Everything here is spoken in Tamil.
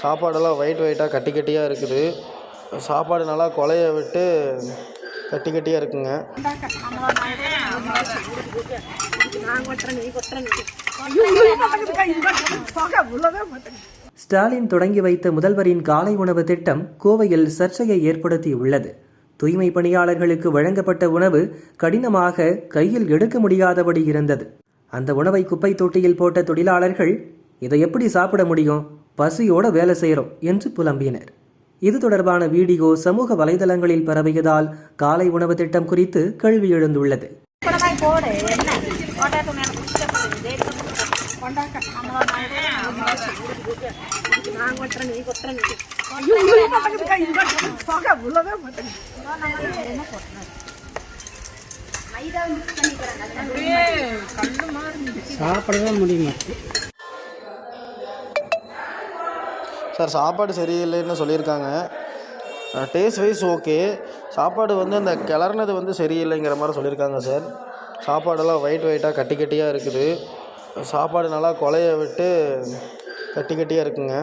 சாப்பாடெல்லாம் ஒயிட்டாக கட்டி கட்டியாக இருக்குது. சாப்பாடு நல்லா கொலைய விட்டு கட்டி கட்டியாக இருக்குங்க. ஸ்டாலின் தொடங்கி வைத்த முதல்வரின் காலை உணவு திட்டம் கோவையில் சர்ச்சையை ஏற்படுத்தியுள்ளது. தூய்மை பணியாளர்களுக்கு வழங்கப்பட்ட உணவு கடினமாக கையில் எடுக்க முடியாதபடி இருந்தது. அந்த உணவை குப்பை தொட்டியில் போட்ட தொழிலாளர்கள் இதை எப்படி சாப்பிட முடியும், பசியோட வேலை செய்கிறோம் என்று புலம்பினர். இது தொடர்பான வீடியோ சமூக வலைதளங்களில் பரவியதால் காலை உணவு திட்டம் குறித்து கேள்வி எழுந்துள்ளது. சாப்பிடவே முடியுமா சார்? சாப்பாடு சரியில்லைன்னு சொல்லியிருக்காங்க. டேஸ்ட் வைஸ் ஓகே, சாப்பாடு அந்த கிளறினது சரியில்லைங்கிற மாதிரி சொல்லியிருக்காங்க சார். சாப்பாடெல்லாம் ஒயிட்டாக கட்டி கட்டியாக இருக்குது. சாப்பாடு நல்லா கொலைய விட்டு கட்டி கட்டியாக இருக்குங்க.